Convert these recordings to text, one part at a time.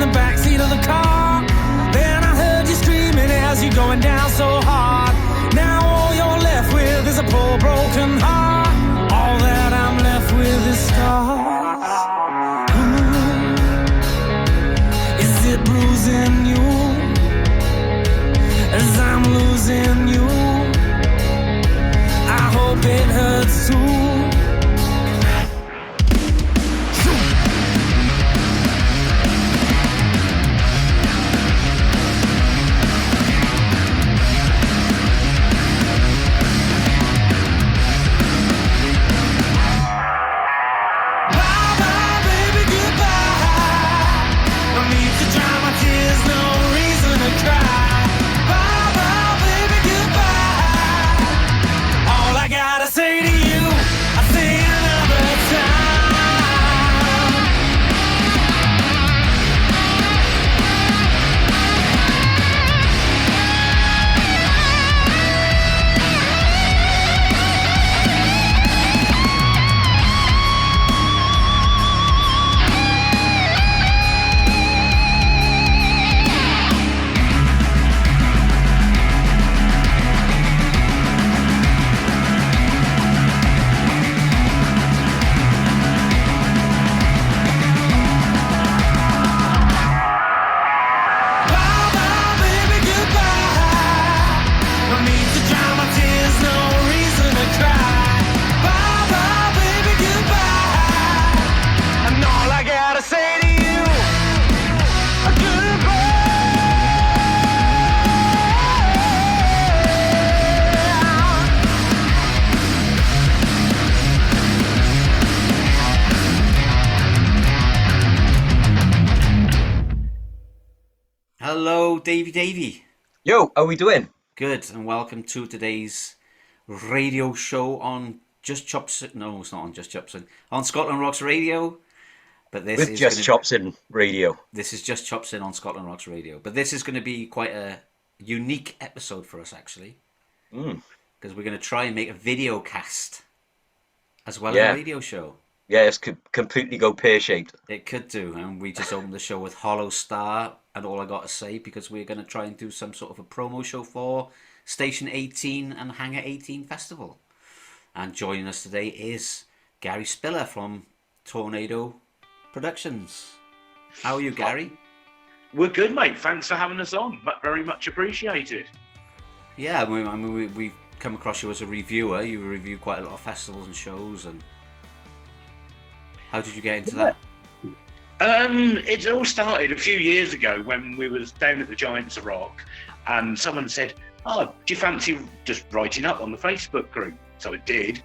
the backseat of the car. Then I heard you screaming as you're going down so hard. Now all you're left with is a poor broken heart. All that I'm left with is scars. Is it bruising you as I'm losing you? I hope it hurts too. Hello, Davey. Yo, how are we doing? Good, and welcome to today's radio show on Just Chopsing. No, it's not on Just Chopsing. On Scotland Rocks Radio. But this With is Just Chopsing Radio. This is Just Chopsing on Scotland Rocks Radio. But this is going to be quite a unique episode for us, actually. Because we're going to try and make a video cast as well as a radio show. Yeah, it's completely go pear-shaped. It could do, and we just opened the show with Hollow Star and All I Got to Say, because we're going to try and do some sort of a promo show for Station 18 and Hangar 18 Festival. And joining us today is Gary Spiller from Tornado Productions. How are you, Gary? We're good, mate. Thanks for having us on. Very much appreciated. Yeah, I mean, we've come across you as a reviewer. You review quite a lot of festivals and shows. And how did you get into that? It all started a few years ago when we was down at the Giants of Rock, and someone said, "Oh, do you fancy just writing up on the Facebook group?" So it did.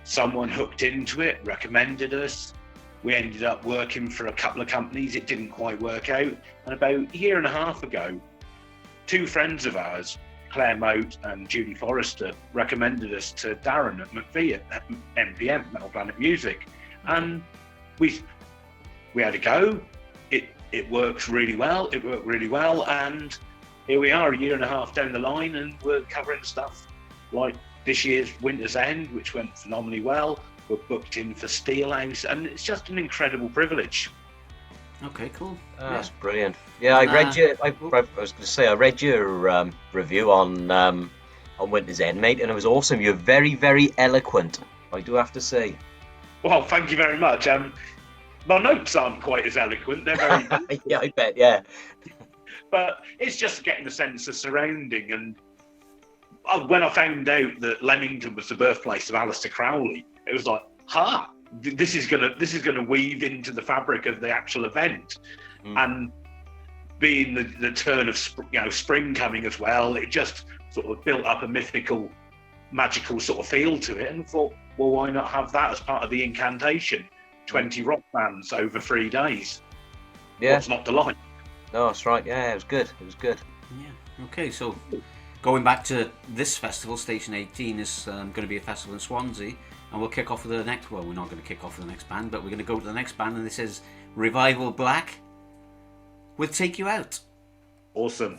Someone hooked into it, recommended us. We ended up working for a couple of companies. It didn't quite work out. And about a year and a half ago, two friends of ours, Claire Moat and Judy Forrester, recommended us to Darren at McVie at MPM, Metal Planet Music. And we had a go. It works really well. It worked really well. And here we are a year and a half down the line, and we're covering stuff like this year's Winter's End, which went phenomenally well. We're booked in for Steelhouse, and it's just an incredible privilege. Okay, cool. That's brilliant. Yeah, I read your. I was going to say I read your review on Winter's End, mate, and it was awesome. You're very, very eloquent, I do have to say. Well, thank you very much. My notes aren't quite as eloquent. They're very yeah, I bet. Yeah. But it's just getting a sense of surrounding. And when I found out that Leamington was the birthplace of Aleister Crowley, it was like, this is gonna weave into the fabric of the actual event. And being the turn of spring coming as well, it just sort of built up a mythical, magical sort of feel to it. And thought, well, why not have that as part of the incantation? 20 rock bands over 3 days. Yeah. What's not to like? No, that's right. Yeah, it was good. Yeah. Okay, so going back to this festival, Station 18 is going to be a festival in Swansea, and we'll kick off with the next. Well, we're not going to kick off with the next band, but we're going to go to the next band, and this is Revival Black with Take You Out. Awesome.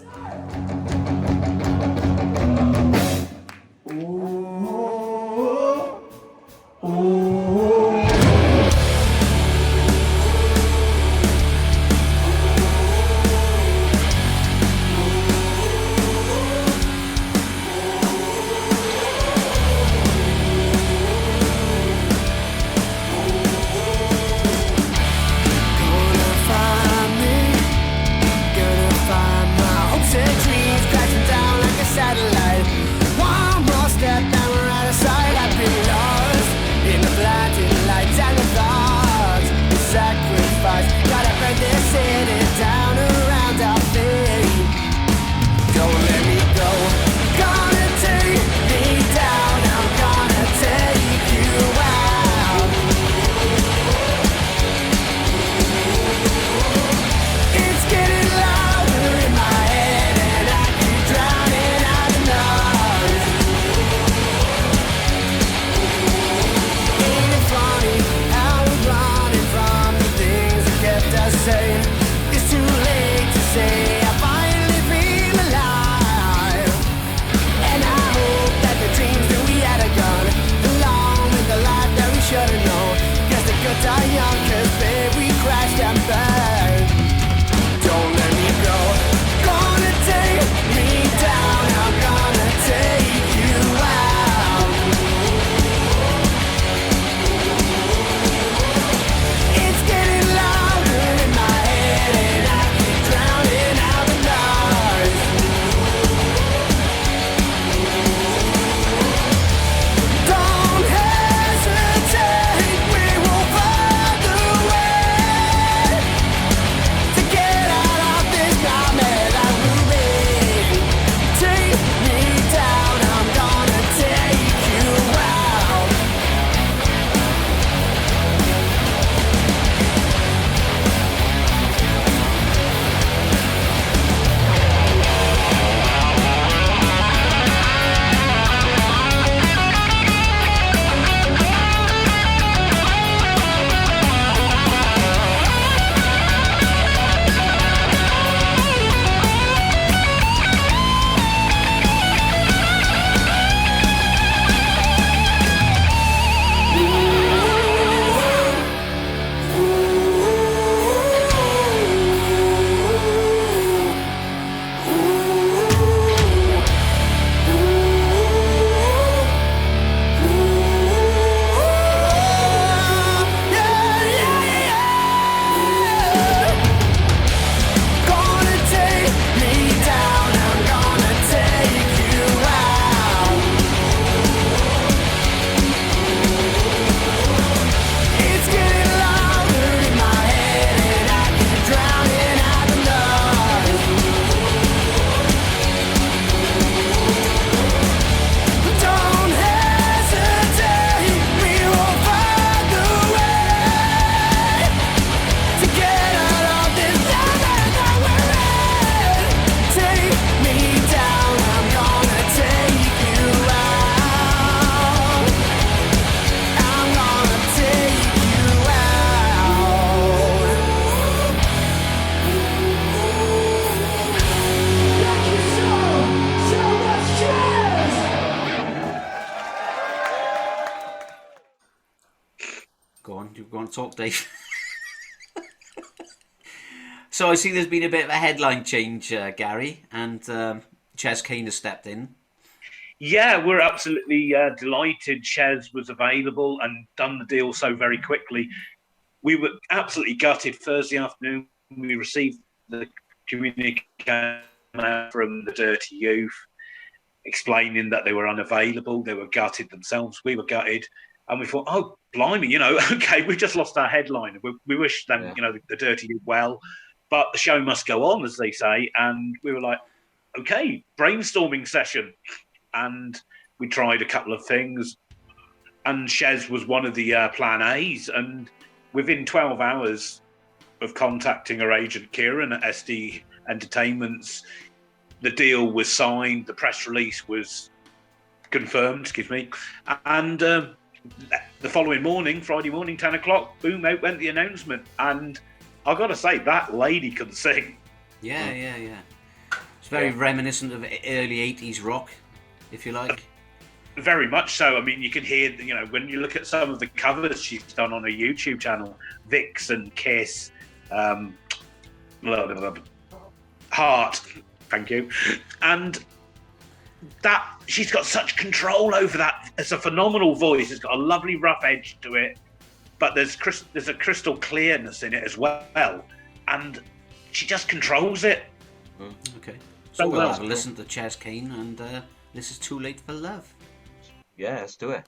never die young, 'cause babe, we crashed and burned. Don't let me go. Gonna take me down. I'm gonna take you out. It's getting louder in my head, and I keep drowning out the noise. Don't hesitate, we will find a way to get out of this nightmare that we're in. Take me down, I'm gonna take you out. Gonna take me down, I'm gonna take you out. It's getting louder in my head, and I keep drowning out the noise. Don't hesitate, we will find a way to get out of this nightmare that we're in. Take me down, I'm gonna take you out. I'm gonna take you out. Thank you so much, cheers! Go on, talk, Dave. So I see there's been a bit of a headline change, Gary, and Ches Kane has stepped in. Yeah, we're absolutely delighted Ches was available and done the deal so very quickly. We were absolutely gutted. Thursday afternoon, we received the communication from the Dirty Youth explaining that they were unavailable. They were gutted themselves. We were gutted. And we thought, oh, blimey, okay, we've just lost our headliner. We wish them, the Dirty Youth well, but the show must go on, as they say. And we were like, okay, brainstorming session. And we tried a couple of things. And Ches was one of the plan A's. And within 12 hours of contacting her agent, Kieran, at SD Entertainments, the deal was signed. The press release was confirmed, And the following morning, Friday morning, 10 o'clock, boom, out went the announcement. And I've got to say, that lady can sing. Yeah. It's very reminiscent of early 80s rock, if you like. Very much so. I mean, you can hear, when you look at some of the covers she's done on her YouTube channel, Vixen, Kiss, Heart, thank you. And that she's got such control over that. It's a phenomenal voice. It's got a lovely rough edge to it, but there's a crystal clearness in it as well, and she just controls it. Okay, so we'll have a listen to Ches Kane, and this is Too Late for Love. Yeah, let's do it.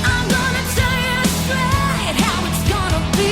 I'm gonna tell you straight how it's gonna be.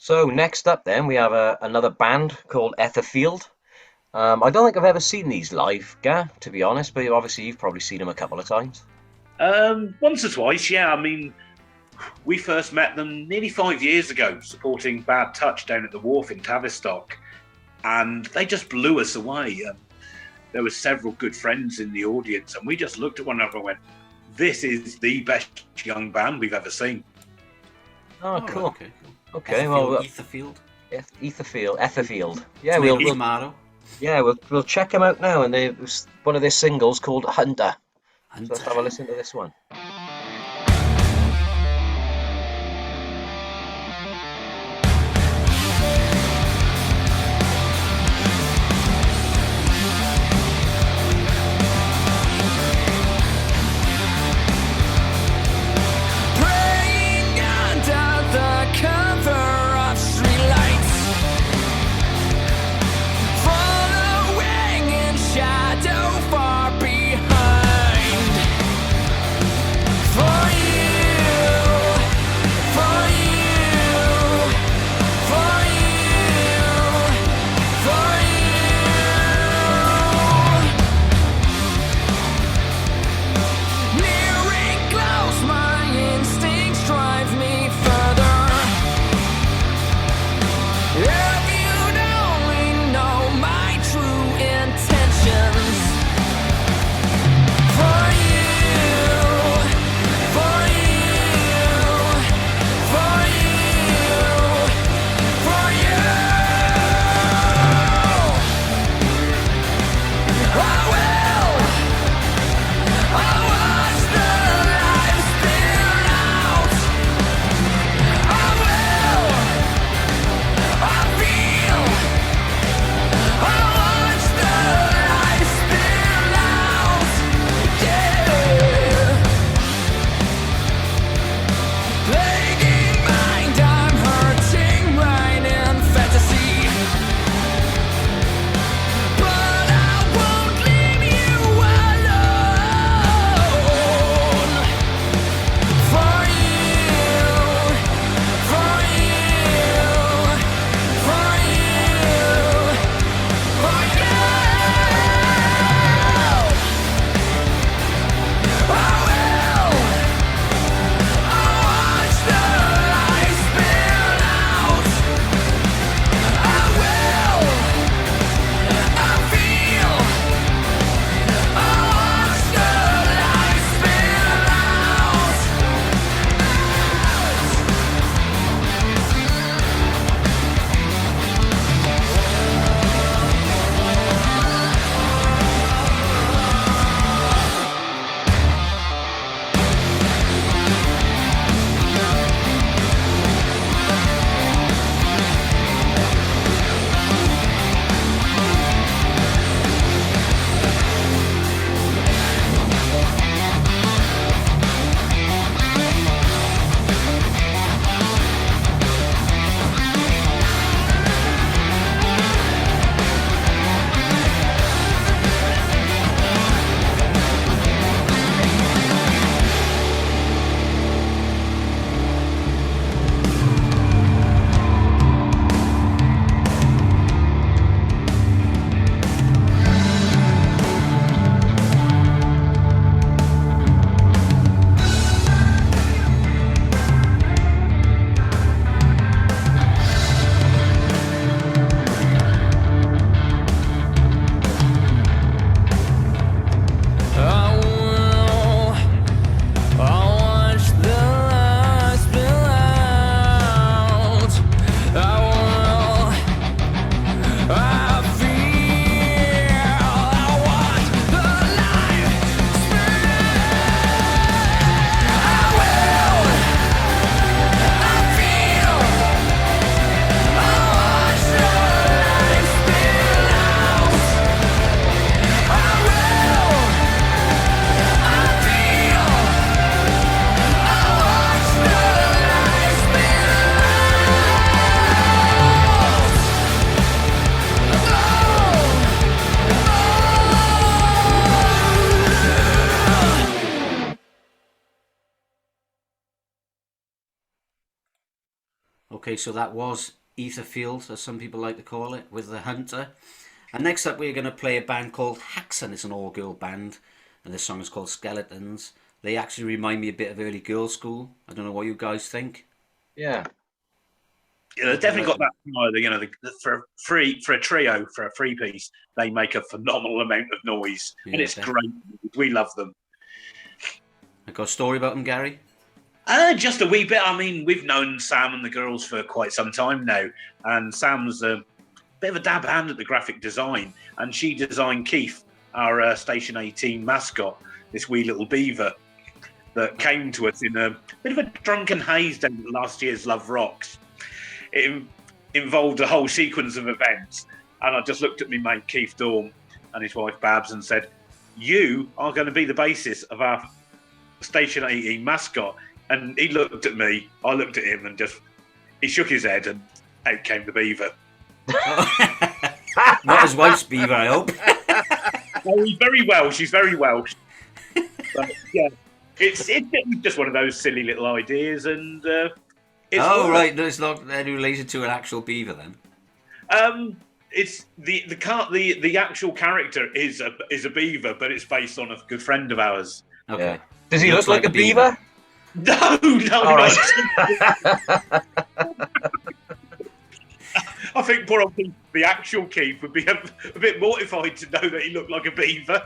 So next up, then we have another band called Etherfield. I don't think I've ever seen these live, Gar, to be honest. But obviously, you've probably seen them a couple of times. Once or twice, yeah. I mean, we first met them nearly 5 years ago, supporting Bad Touch down at the Wharf in Tavistock, and they just blew us away. There were several good friends in the audience, and we just looked at one another and went, "This is the best young band we've ever seen." Oh, cool. Okay, cool. Okay, Etherfield. Etherfield. Yeah, we'll check them out now, and it was one of their singles called Hunter. So let's have a listen to this one. Praying under the cover of streetlights, following in shadow far behind. Okay, so that was Etherfield, as some people like to call it, with The Hunter. And next up, we're going to play a band called Haxon. It's an all-girl band, and this song is called Skeletons. They actually remind me a bit of early girls' school. I don't know what you guys think. Yeah. Yeah, they've definitely got that style. You know, for a trio, for a three-piece, they make a phenomenal amount of noise, and it's great. We love them. I got a story about them, Gary? Just a wee bit. I mean, we've known Sam and the girls for quite some time now, and Sam's a bit of a dab hand at the graphic design, and she designed Keith, our Station 18 mascot, this wee little beaver that came to us in a bit of a drunken haze down at last year's Love Rocks. It involved a whole sequence of events, and I just looked at my mate Keith Dorm and his wife Babs and said, "You are going to be the basis of our Station 18 mascot." And he looked at me, I looked at him, and he shook his head, and out came the beaver. Not his wife's beaver, I hope. Oh, he's very Welsh. She's very Welsh. But, yeah, it's just one of those silly little ideas, and right. No, it's not any related to an actual beaver then. It's the actual character is a beaver, but it's based on a good friend of ours. Okay. Yeah. Does he look like a beaver? No. All right. I think poor old Keith, the actual Keith, would be a bit mortified to know that he looked like a beaver.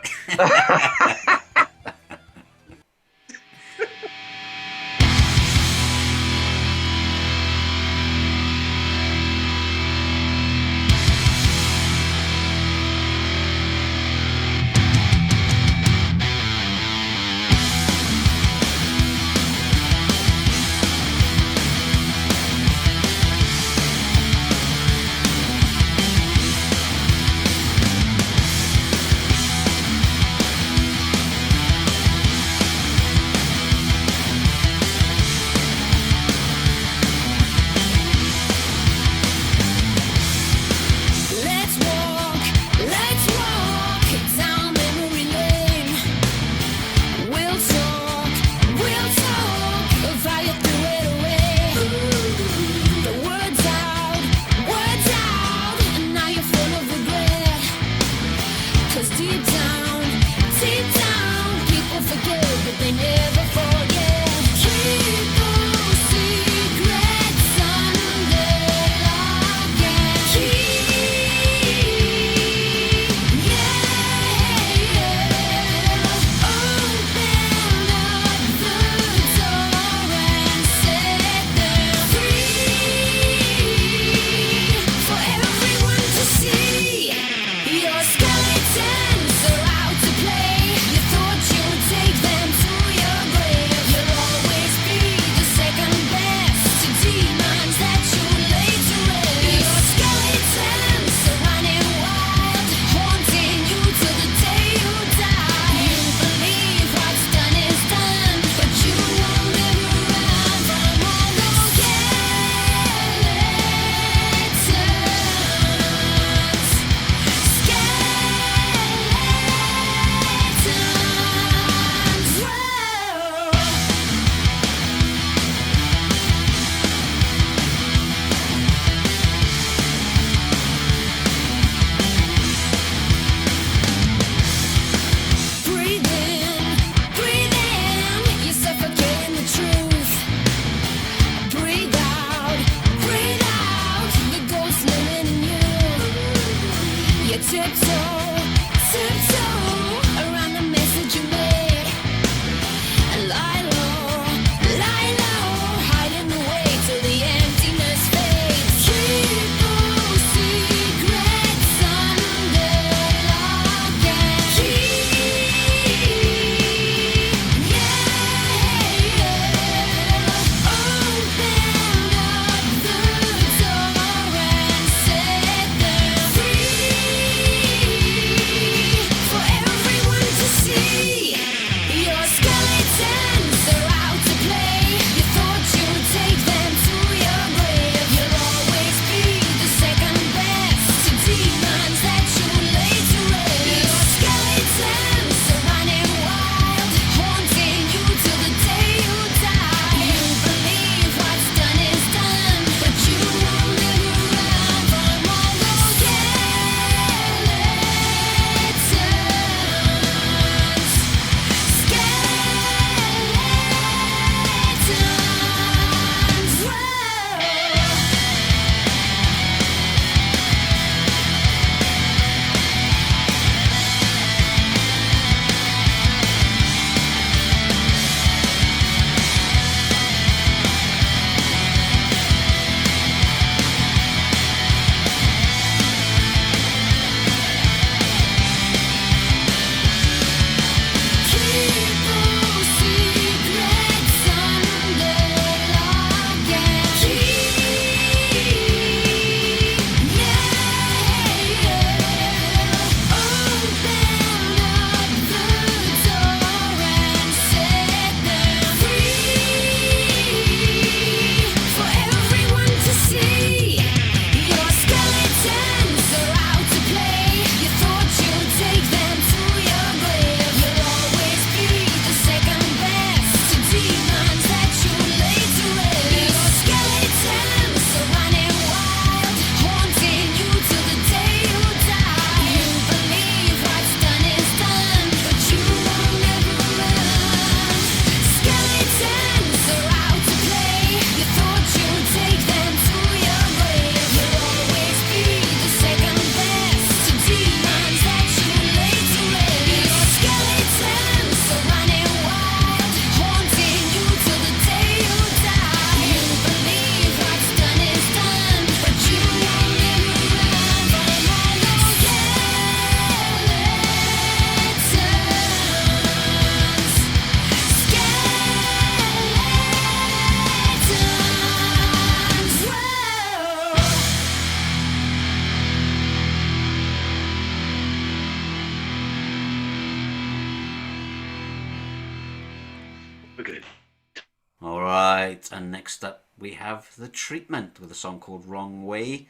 Right, and next up we have The Treatment with a song called Wrong Way.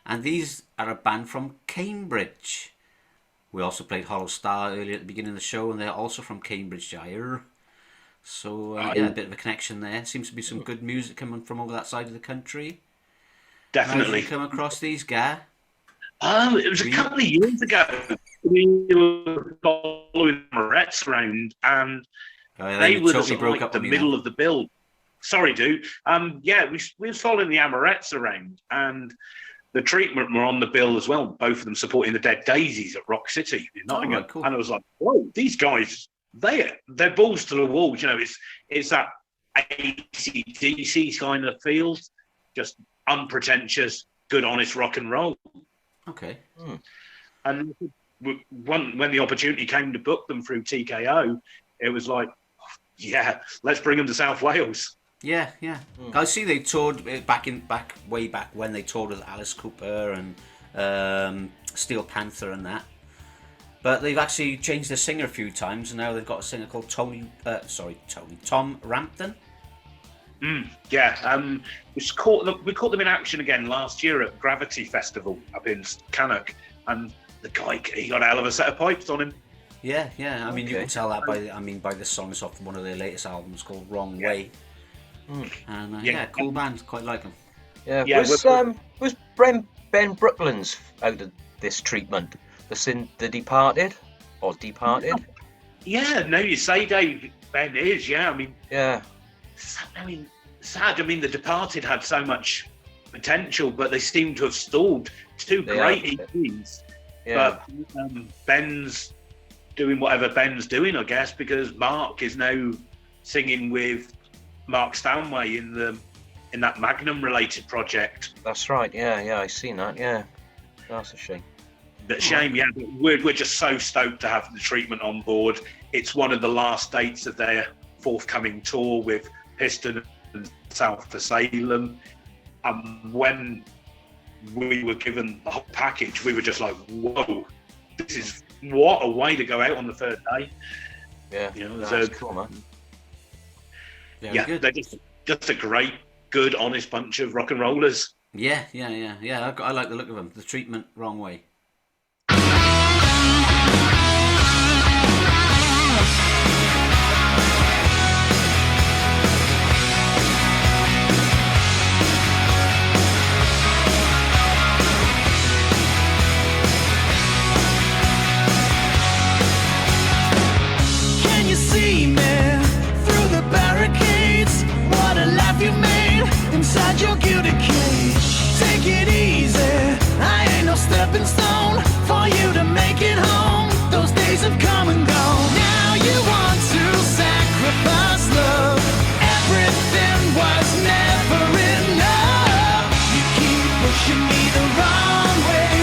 And these are a band from Cambridge. We also played Hollow Star earlier at the beginning of the show, and they're also from Cambridgeshire. So, yeah, a bit of a connection there. Seems to be some good music coming from over that side of the country. Definitely. How did you come across these, Gar? It was a couple of years ago. We were following Moretz around, and they were totally broke up the middle of the bill. Sorry, dude. Yeah, we were following the Amorettes around, and The Treatment were on the bill as well. Both of them supporting the Dead Daisies at Rock City in Nottingham. Cool. And I was like, whoa, these guys, they're balls to the walls. You know, it's that AC/DC kind of feel, just unpretentious, good, honest rock and roll. Okay. And when the opportunity came to book them through TKO, it was like, yeah, let's bring them to South Wales. Yeah. I see they toured way back when they toured with Alice Cooper and Steel Panther and that. But they've actually changed their singer a few times, and now they've got a singer called Tom Rampton. Yeah, we caught them in action again last year at Gravity Festival up in Cannock, and the guy, he got a hell of a set of pipes on him. Yeah. I mean, you can tell that by the songs off one of their latest albums called Wrong Way. And cool band, quite like them. Yeah. Was Ben Brooklands out of this treatment? The Departed? Yeah, no, you say Dave, Ben is, yeah. Sad. I mean, The Departed had so much potential, but they seem to have stalled. Two great EPs. Yeah. But Ben's doing whatever Ben's doing, I guess, because Mark is now singing with Mark Stanway in that Magnum-related project. That's right. Yeah, I've seen that. Yeah, that's a shame. But shame, yeah. But we're just so stoked to have The Treatment on board. It's one of the last dates of their forthcoming tour with Piston and South for Salem. And when we were given the whole package, we were just like, whoa, this is what a way to go out on the third day. Yeah, that's cool, man. They're just a great, good, honest bunch of rock and rollers. Yeah. I like the look of them. The Treatment, Wrong Way. Inside your guilty cage, take it easy. I ain't no stepping stone for you to make it home. Those days have come and gone. Now you want to sacrifice love. Everything was never enough. You keep pushing me the wrong way,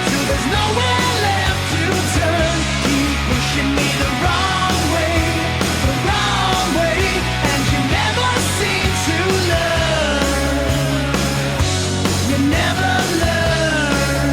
till there's nowhere left to turn. Keep pushing me the wrong way, and you never seem to learn. You never learn.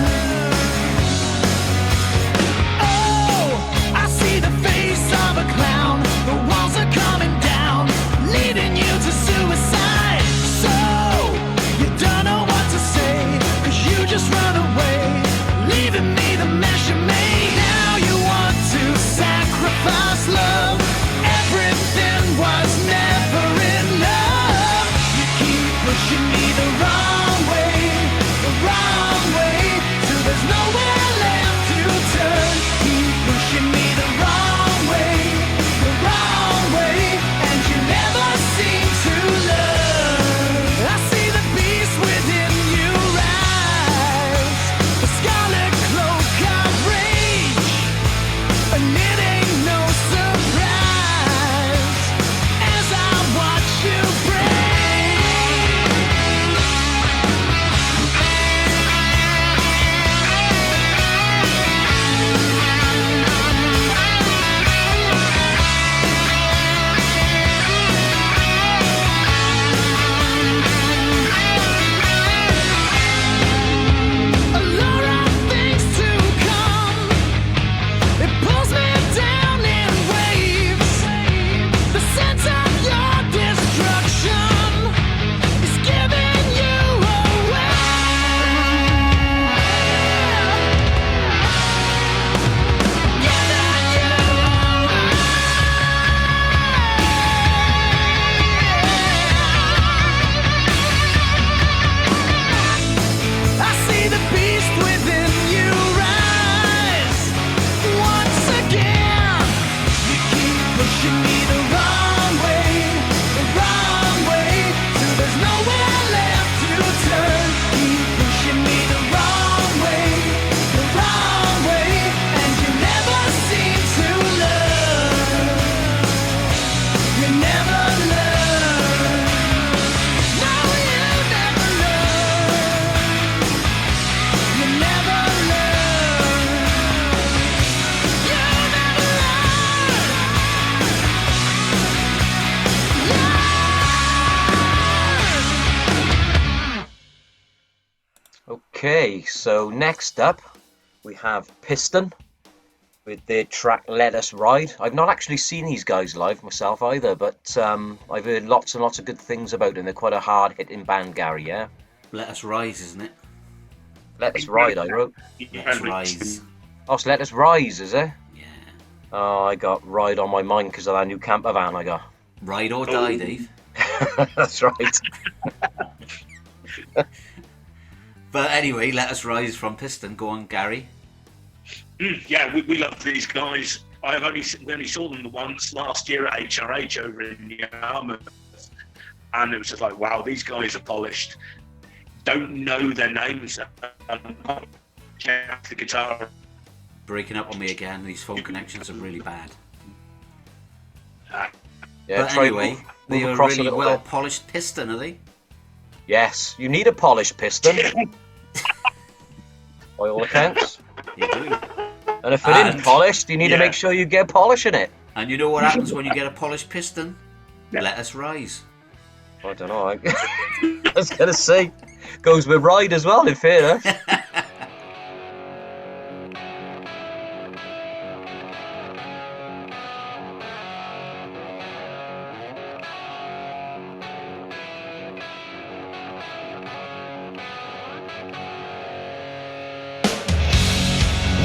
Okay, so next up we have Piston with their track Let Us Ride. I've not actually seen these guys live myself either, but I've heard lots and lots of good things about them. They're quite a hard-hitting band, Gary, yeah? Let Us Rise, isn't it? Let Us Ride, I wrote. Let Us Rise. Oh, so Let Us Rise, is it? Yeah. Oh, I got Ride on my mind because of that new camper van I got. Ride or die, Dave. That's right. But anyway, Let Us Rise from Piston. Go on, Gary. Yeah, we love these guys. We only saw them the once last year at HRH over in Yarmouth, and it was just like, wow, these guys are polished. Don't know their names. Check the guitar. Breaking up on me again. These phone connections are really bad. Yeah, But try anyway, move they are across a really little well bit. polished Piston, are they? Yes, you need a polished piston, by all accounts. You do. And if it isn't And- polished, you need to make sure you get polish in it. And you know what happens when you get a polished Piston? Yeah. Let Us Rise. I don't know. I was going to say, goes with Ride as well, in fairness.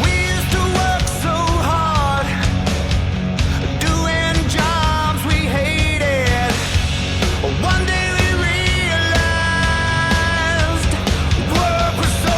We used to work so hard, doing jobs we hated. One day we realized work was so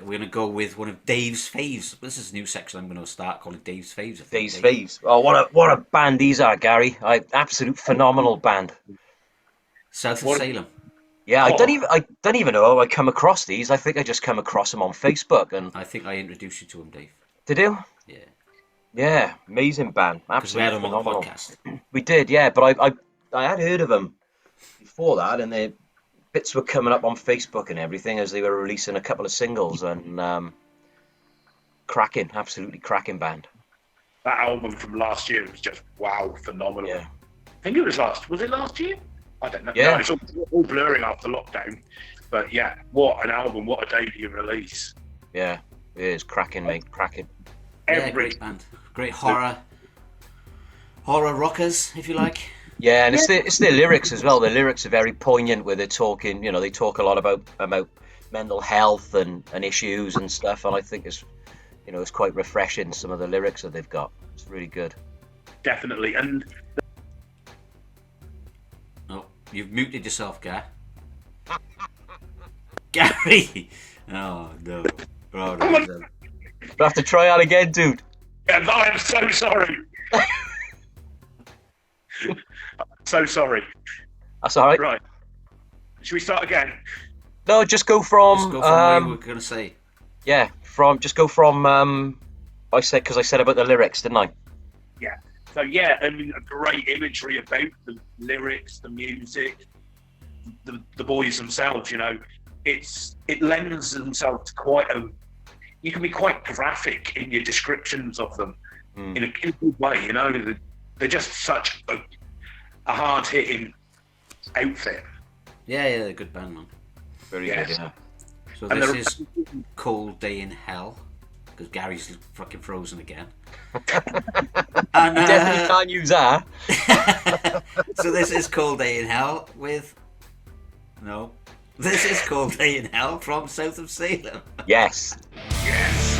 we're gonna go with one of Dave's faves. This is a new section I'm gonna start calling Dave's faves. I think, Dave's Dave. faves. Oh, what a band these are, Gary! Absolute phenomenal band. South of Salem. Yeah, I don't even know how I come across these. I think I just come across them on Facebook. And I think I introduced you to him, Dave. did you? Yeah. Yeah, amazing band. Because we had Absolutely him on the phenomenal. podcast. We did, yeah, but I had heard of them before that, and the bits were coming up on Facebook and everything as they were releasing a couple of singles, and cracking, absolutely cracking band. That album from last year was just wow, phenomenal. Yeah. I think it was last year? I don't know. Yeah. No, it's all blurring after lockdown. But yeah, what an album, what a debut release. Yeah, it is cracking, mate, cracking. Yeah, great band. Great horror rockers, if you like. Yeah, and it's their lyrics as well. The lyrics are very poignant where they're talking, they talk a lot about mental health and issues and stuff, and I think it's quite refreshing, some of the lyrics that they've got. It's really good. Definitely. And Oh, you've muted yourself, Gary! Oh, no. Oh, no. We'll have to try that again, dude. yeah, I am so sorry. So sorry. That's all right. Right. Should we start again? No, just go from. Just go from what you were going to say. Yeah, I said about the lyrics, didn't I? Yeah. So yeah, I mean, a great imagery about the lyrics, the music, the boys themselves. It lends themselves to quite a. You can be quite graphic in your descriptions of them in a good way. They're just such a hard-hitting outfit. Yeah, they're a good band, man. Very Yes. good. Yeah. So And this is Cold Day in Hell, because Gary's fucking frozen again. And, Definitely can't use that. so this is Cold Day in Hell This is Cold Day in Hell from South of Salem. Yes. Yes.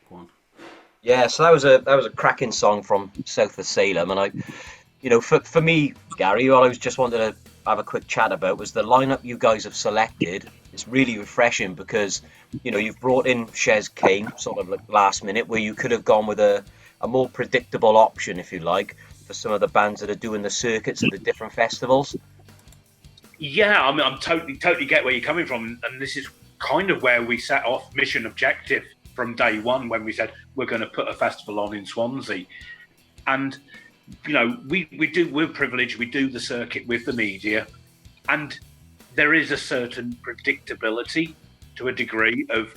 Go on. Yeah, so that was a cracking song from south of Salem, and for me, Gary, what I was just wanted to have a quick chat about was the lineup you guys have selected. It's really refreshing because you've brought in Shez Kane sort of like last minute, where you could have gone with a more predictable option, if you like, for some of the bands that are doing the circuits at the different festivals. Yeah, I mean, I'm totally get where you're coming from, and this is kind of where we set off mission objective from day one when we said we're going to put a festival on in Swansea, and we're privileged. We do the circuit with the media, and there is a certain predictability to a degree of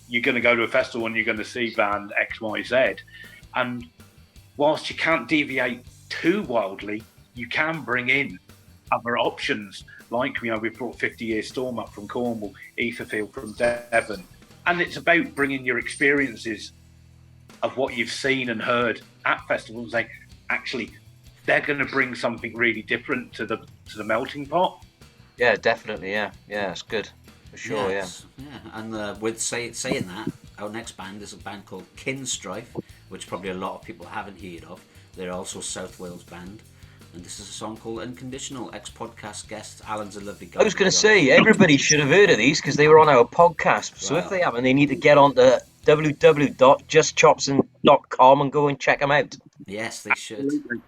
you're going to go to a festival and you're going to see band X, Y, Z, and whilst you can't deviate too wildly, you can bring in other options. Like, we've brought 50 Year Storm up from Cornwall, Etherfield from Devon. And it's about bringing your experiences of what you've seen and heard at festivals and saying, actually, they're going to bring something really different to the melting pot. Yeah, definitely. Yeah, it's good. For sure, yeah. And with saying that, our next band is a band called Kinstrife, which probably a lot of people haven't heard of. They're also a South Wales band. And this is a song called Unconditional. Ex-podcast guest, Alan's a lovely guy. I was going to say, everybody should have heard of these because they were on our podcast. So if they haven't, they need to get on to www.justchopsing.com and go and check them out. Yes, they should. Absolutely.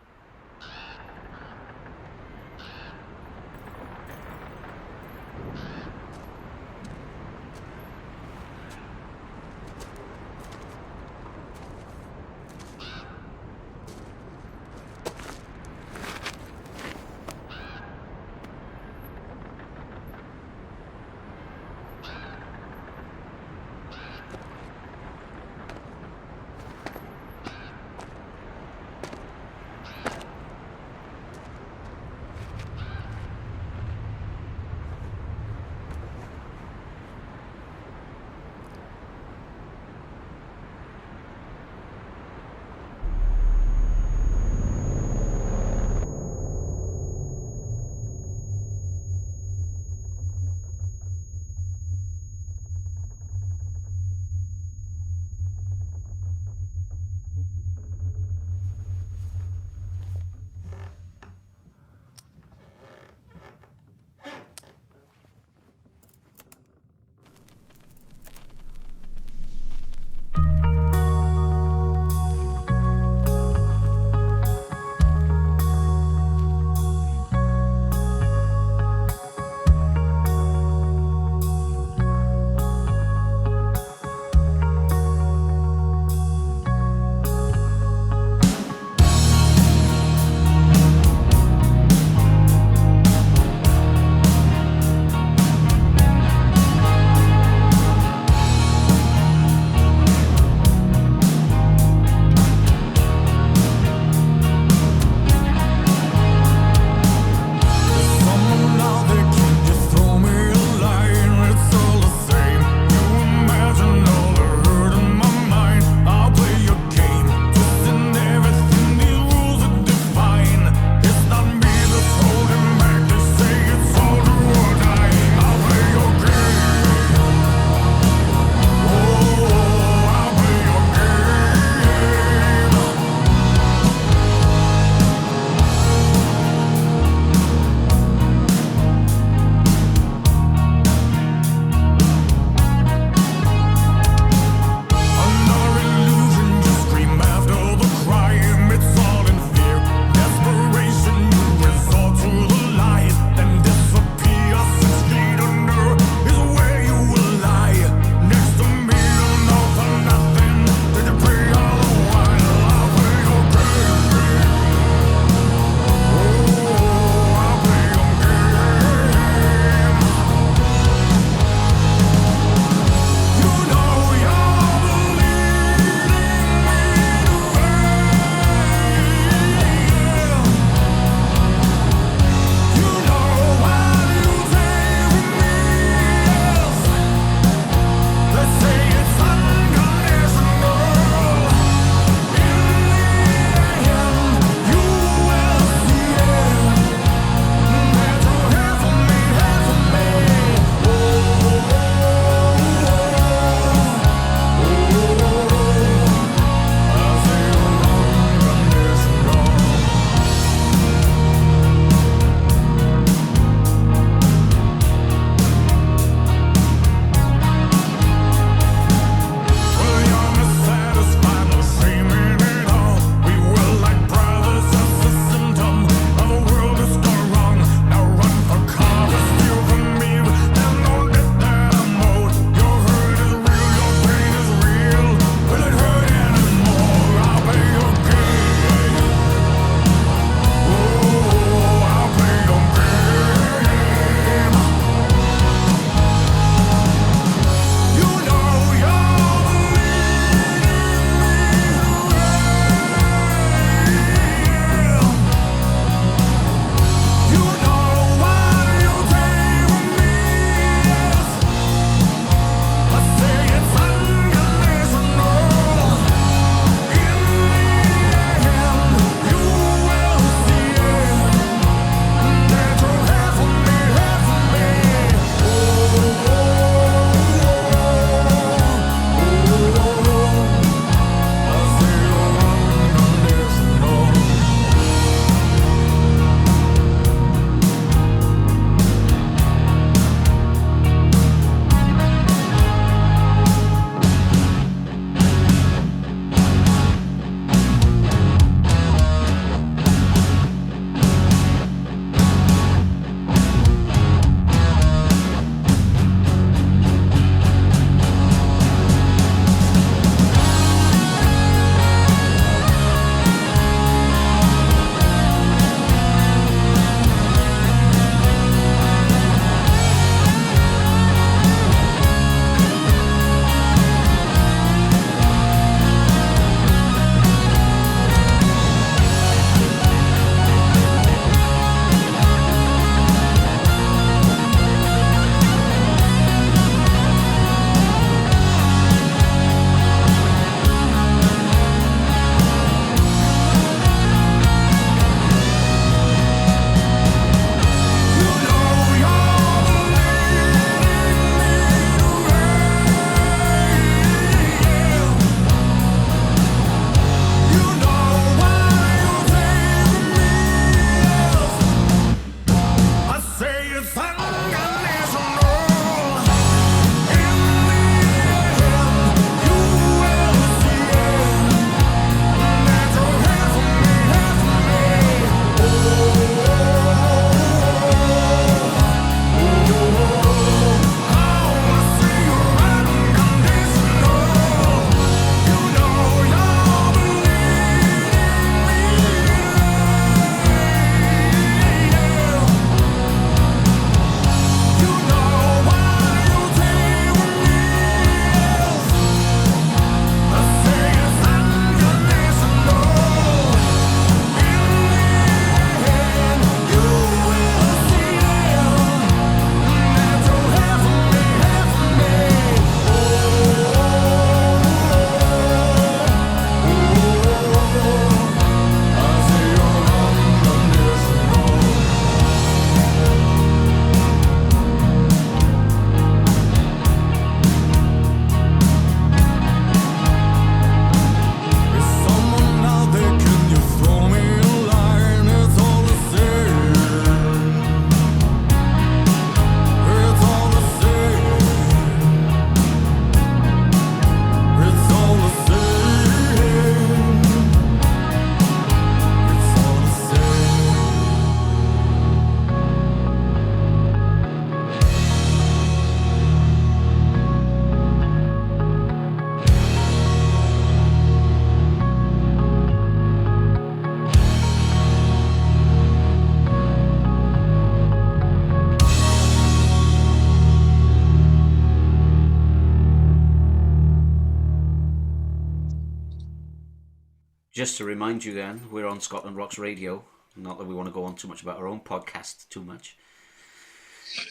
Just to remind you then, we're on Scotland Rocks Radio. Not that we want to go on too much about our own podcast too much.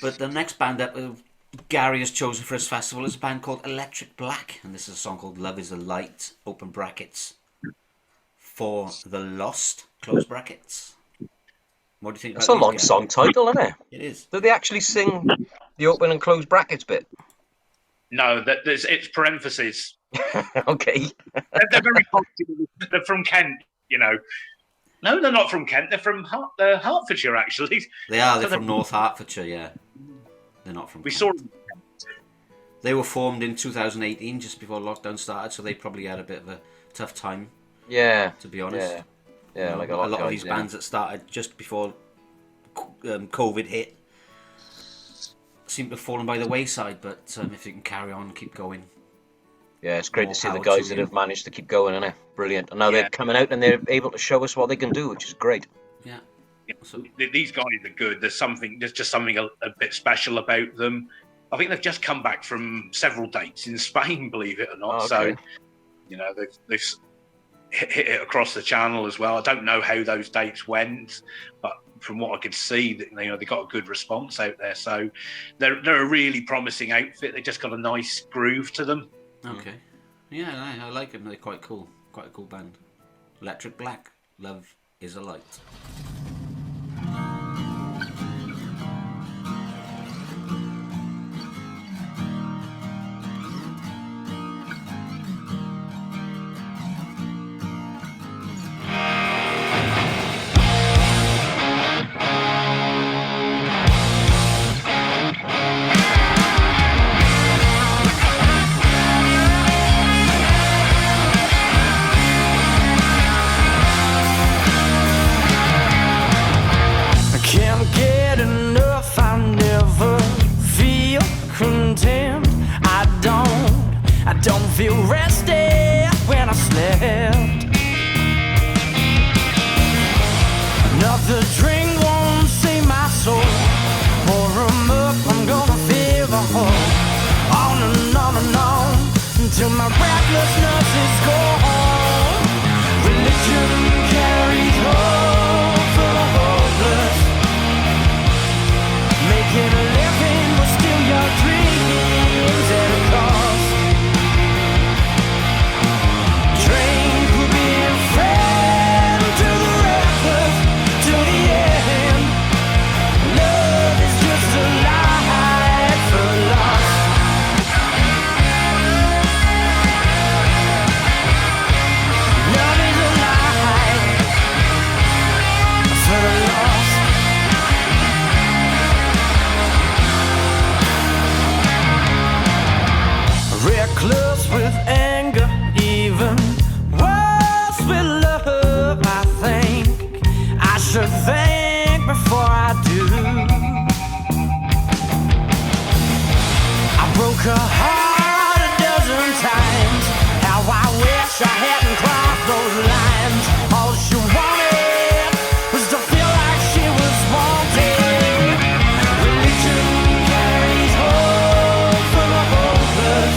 But the next band that Gary has chosen for his festival is a band called Electric Black. And this is a song called Love is a Light, open brackets, for the Lost, close brackets. What do you think That's about a long these guys? song title, isn't it? It is. Do they actually sing the open and close brackets bit? No, it's parentheses. Okay. They're very popular. They're from Kent, you know. No, they're not from Kent. They're from Hertfordshire, actually. They are. They're from North Hertfordshire, yeah. They're not from We Kent. saw them. They were formed in 2018, just before lockdown started, so they probably had a bit of a tough time, Yeah. to be honest. Yeah. Yeah, like a a lot, lot of guys, these yeah. bands that started just before COVID hit seem to have fallen by the wayside, but if you can carry on and keep going. Yeah, it's great More to see the power guys to that you. have managed to keep going, isn't it? Brilliant. And now Yeah. they're coming out and they're able to show us what they can do, which is great. Yeah. So, These guys are good. There's just something a bit special about them. I think they've just come back from several dates in Spain, believe it or not. Oh, So, okay. you know, they've hit it across the channel as well. I don't know how those dates went, but from what I could see, that they got a good response out there. So they're a really promising outfit. They just got a nice groove to them. okay. Yeah, I like them. They're quite cool. Quite a cool band. Electric Black, Love is a Light. I can't get enough, I never feel content. I don't feel rested when I slept. Another drink won't save my soul. Pour 'em up, I'm gonna feel the whole. On and on, until my recklessness is gone. Religion carries hope for the hopeless. Making a living but still your dreams at a cost. Train could be a friend to the reckless, to the end. Love is just a life for lost. Love is a life for the lost. Reckless with anger, even worse with love. I think I should think before I do. I broke her heart a dozen times. How I wish I hadn't crossed those lines. All she wanted was to feel like she was wanted. Religion carries hope for the hopeless.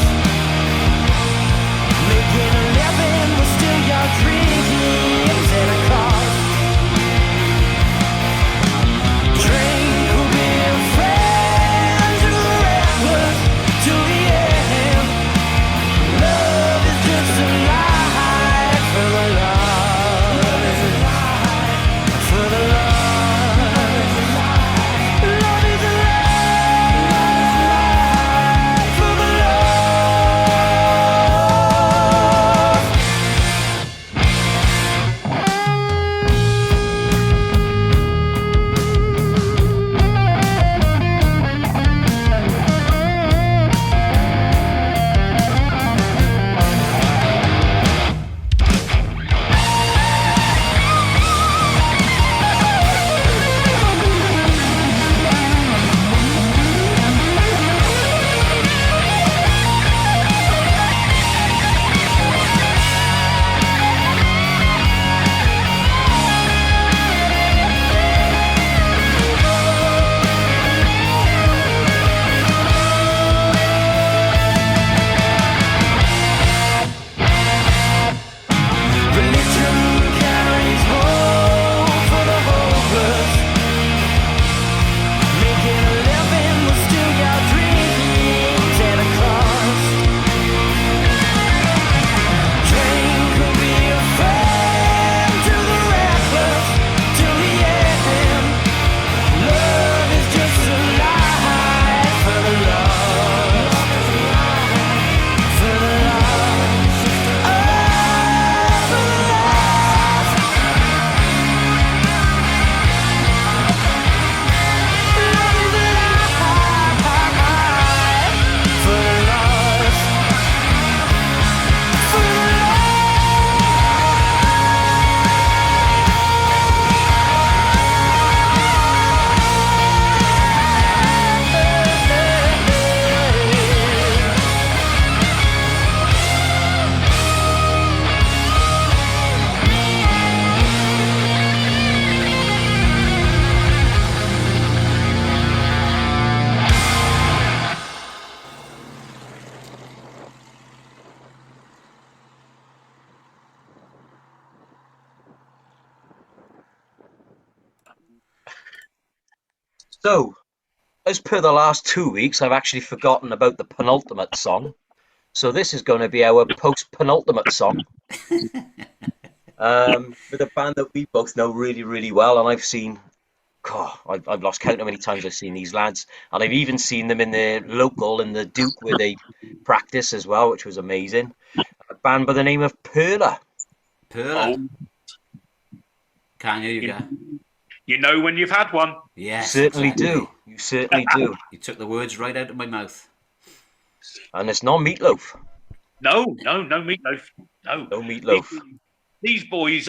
So, as per the last 2 weeks, I've actually forgotten about the penultimate song. So this is going to be our post-penultimate song. With a band that we both know really, really well. And I've seen, I've lost count how many times I've seen these lads. And I've even seen them in the local, in the Duke, where they practice as well, which was amazing. A band by the name of Perla. Perla. Oh, Can you go? you know when you've had one. Yes, You certainly exactly. do. You certainly do. You took the words right out of my mouth. And it's not Meatloaf. No Meatloaf. No. No Meatloaf. These boys,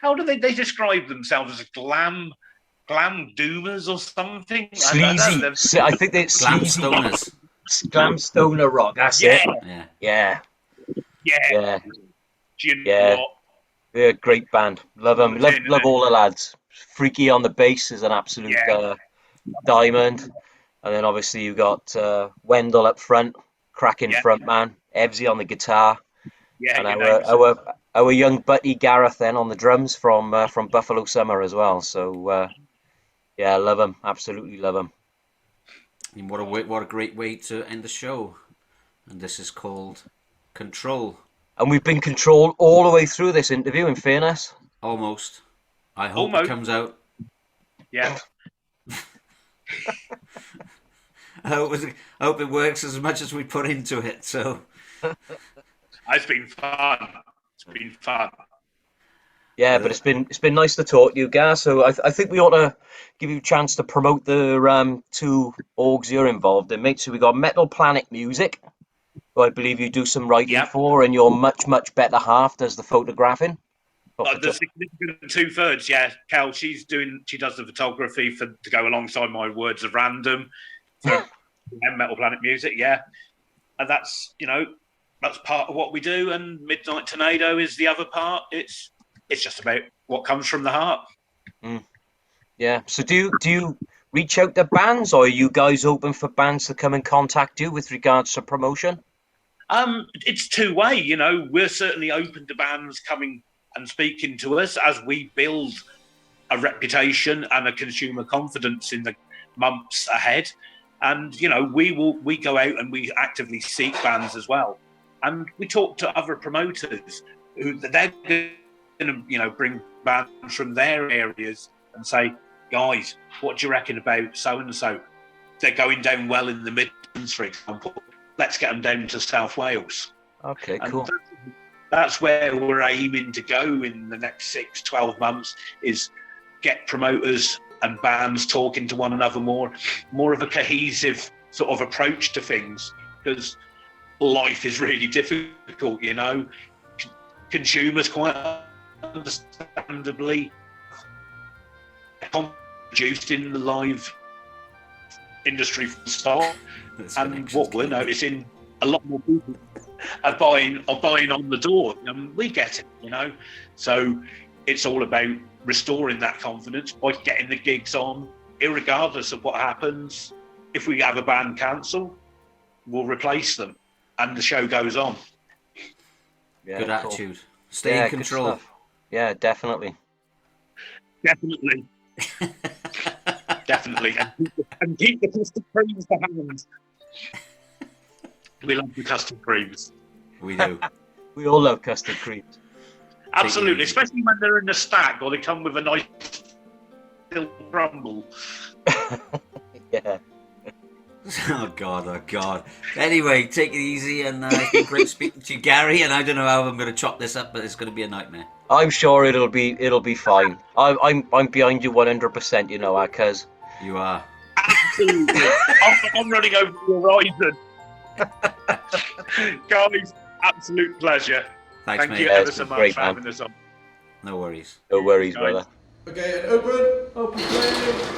how do they describe themselves as glam doomers or something? Sleazy. I think they're Glam sleazy. stoners. Glam stoner rock. That's it. Yeah. Yeah. Yeah. Do you know Yeah. what? They're a great band. Love them. Love all the lads. Freaky on the bass is an absolute diamond. And then obviously you got Wendell up front, cracking front man. Evsy on the guitar. Yeah. And our young buddy Gareth then on the drums from Buffalo Summer as well. So yeah, love them. Absolutely love them. And what a great way to end the show. And this is called Control. And we've been controlled all the way through this interview, in fairness. Almost. I hope it comes out. Yeah. I hope it works as much as we put into it. So It's been fun. Yeah, but it's been nice to talk to you, guys. So I think we ought to give you a chance to promote the 2 orgs you're involved in, mate. So we got Metal Planet Music, who I believe you do some writing for, and your much better half does the photographing. The significant 2/3, yeah. Cal, she does the photography to go alongside my words of random. So Metal Planet Music, yeah. And that's part of what we do. And Midnight Tornado is the other part. It's just about what comes from the heart. Yeah. So do you reach out to bands, or are you guys open for bands to come and contact you with regards to promotion? It's two-way, We're certainly open to bands coming and speaking to us as we build a reputation and a consumer confidence in the months ahead. And, we go out and we actively seek bands as well. And we talk to other promoters who they're going to, bring bands from their areas and say, guys, what do you reckon about so-and-so? They're going down well in the Midlands, for example. Let's get them down to South Wales. Okay, cool. And that's where we're aiming to go in the next 6-12 months, is get promoters and bands talking to one another more of a cohesive sort of approach to things, because life is really difficult, Consumers quite understandably reduced in the live industry style. And what we're noticing, a lot more people are buying on the door, and we get it, So it's all about restoring that confidence by getting the gigs on, irregardless of what happens. If we have a band cancel, we'll replace them, and the show goes on. Yeah, good attitude. Stay in control. Yeah, definitely. Definitely. And keep the custard creams to hand. We love the custard creams. We do. We all love custard creams. Absolutely, especially when they're in a stack or they come with a nice little crumble. Yeah. Oh God. Anyway, take it easy, and it's been great speaking to you, Gary. And I don't know how I'm going to chop this up, but it's going to be a nightmare. I'm sure it'll be fine. I'm behind you 100%, cuz. You are. Absolutely. I'm running over the horizon. Guys, absolute pleasure. Thanks, Thank mate. you ever so much for having us on. No worries. No worries, brother. Okay, and open play.